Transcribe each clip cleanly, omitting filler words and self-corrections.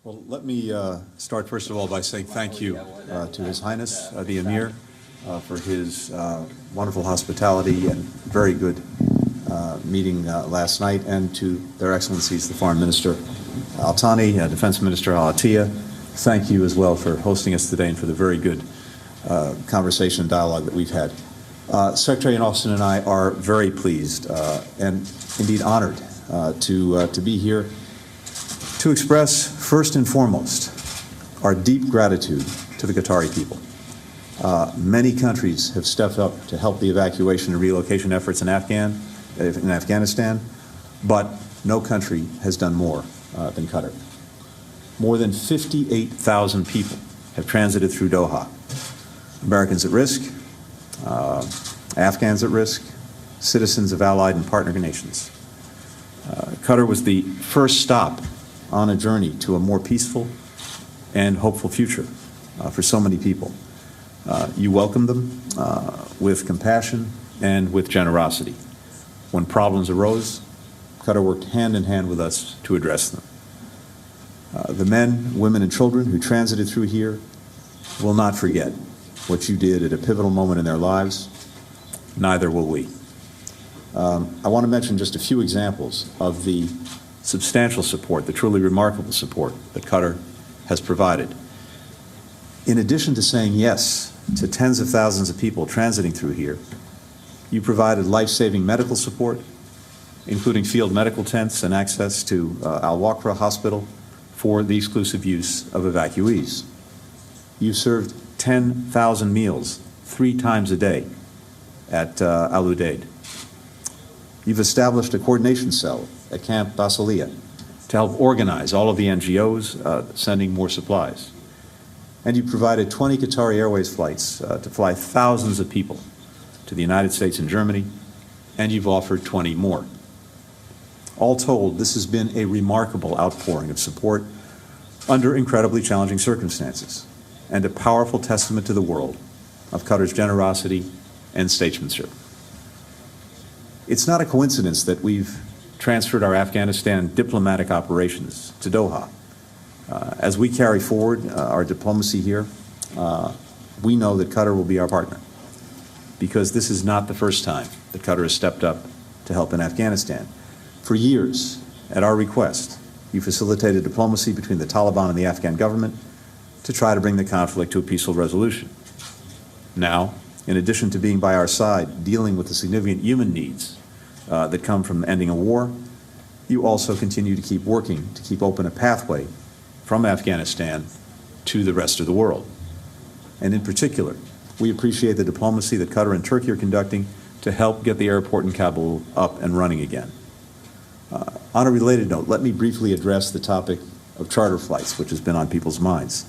Well, let me start first of all by saying thank you to His Highness, the Emir, for his wonderful hospitality and very good meeting last night, and to Their Excellencies, the Foreign Minister Antony, Defense Minister Al-Attiyah. Thank you as well for hosting us today and for the very good conversation and dialogue that we've had. Secretary Austin and I are very pleased and indeed honored to be here to express, first and foremost, our deep gratitude to the Qatari people. Many countries have stepped up to help the evacuation and relocation efforts in Afghanistan, but no country has done more than Qatar. More than 58,000 people have transited through Doha. Americans at risk, Afghans at risk, citizens of allied and partner nations. Qatar was the first stop on a journey to a more peaceful and hopeful future for so many people. You welcomed them with compassion and with generosity. When problems arose, Qatar worked hand in hand with us to address them. The men, women, and children who transited through here will not forget what you did at a pivotal moment in their lives. Neither will we. I want to mention just a few examples of the substantial support, the truly remarkable support that Qatar has provided. In addition to saying yes to tens of thousands of people transiting through here, you provided life-saving medical support, including field medical tents and access to Al-Waqra Hospital for the exclusive use of evacuees. You served 10,000 meals 3 times a day at Al-Udeid. You've established a coordination cell at Camp Basilia to help organize all of the NGOs sending more supplies. And you provided 20 Qatari Airways flights to fly thousands of people to the United States and Germany, and you've offered 20 more. All told, this has been a remarkable outpouring of support under incredibly challenging circumstances, and a powerful testament to the world of Qatar's generosity and statesmanship. It's not a coincidence that we've transferred our Afghanistan diplomatic operations to Doha. As we carry forward our diplomacy here, we know that Qatar will be our partner, because this is not the first time that Qatar has stepped up to help in Afghanistan. For years, at our request, you facilitated diplomacy between the Taliban and the Afghan government to try to bring the conflict to a peaceful resolution. Now, in addition to being by our side, dealing with the significant human needs that come from ending a war, you also continue to keep working to keep open a pathway from Afghanistan to the rest of the world. And in particular, we appreciate the diplomacy that Qatar and Turkey are conducting to help get the airport in Kabul up and running again. On a related note, let me briefly address the topic of charter flights, which has been on people's minds.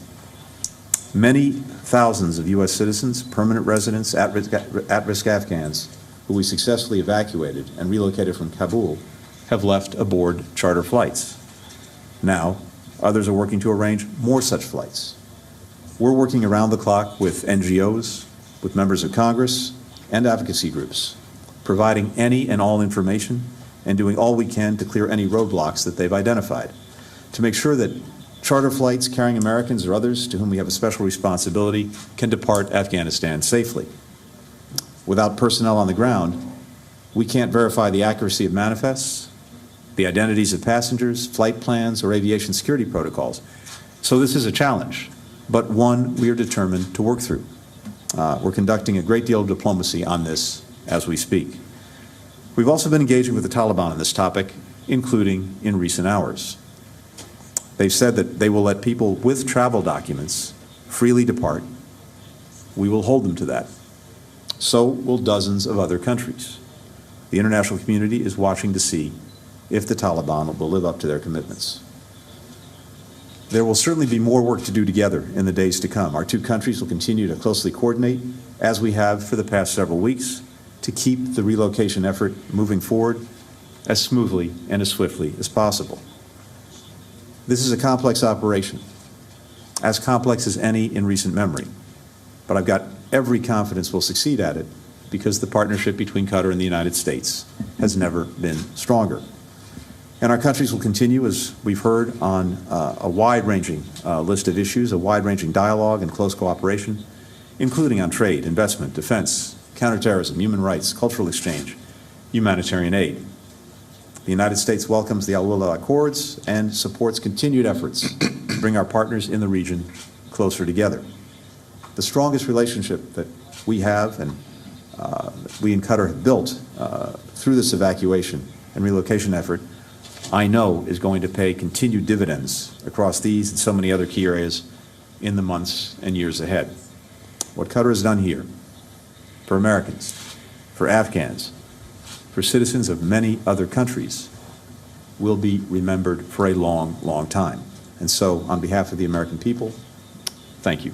Many thousands of U.S. citizens, permanent residents, at-risk Afghans who we successfully evacuated and relocated from Kabul have left aboard charter flights. Now, others are working to arrange more such flights. We're working around the clock with NGOs, with members of Congress, and advocacy groups, providing any and all information and doing all we can to clear any roadblocks that they've identified, to make sure that charter flights carrying Americans or others to whom we have a special responsibility can depart Afghanistan safely. Without personnel on the ground, we can't verify the accuracy of manifests, the identities of passengers, flight plans, or aviation security protocols. So this is a challenge, but one we are determined to work through. We're conducting a great deal of diplomacy on this as we speak. We've also been engaging with the Taliban on this topic, including in recent hours. They've said that they will let people with travel documents freely depart. We will hold them to that. So will dozens of other countries. The international community is watching to see if the Taliban will live up to their commitments. There will certainly be more work to do together in the days to come. Our two countries will continue to closely coordinate, as we have for the past several weeks, to keep the relocation effort moving forward as smoothly and as swiftly as possible. This is a complex operation, as complex as any in recent memory, but I've got every confidence we'll succeed at it because the partnership between Qatar and the United States has never been stronger. And our countries will continue, as we've heard, on a wide-ranging list of issues, a wide-ranging dialogue and close cooperation, including on trade, investment, defense, counterterrorism, human rights, cultural exchange, humanitarian aid. The United States welcomes the Al-Wala Accords and supports continued efforts to bring our partners in the region closer together. The strongest relationship that we have and we in Qatar have built through this evacuation and relocation effort, I know is going to pay continued dividends across these and so many other key areas in the months and years ahead. What Qatar has done here for Americans, for Afghans, for citizens of many other countries will be remembered for a long, long time. And so, on behalf of the American people, thank you.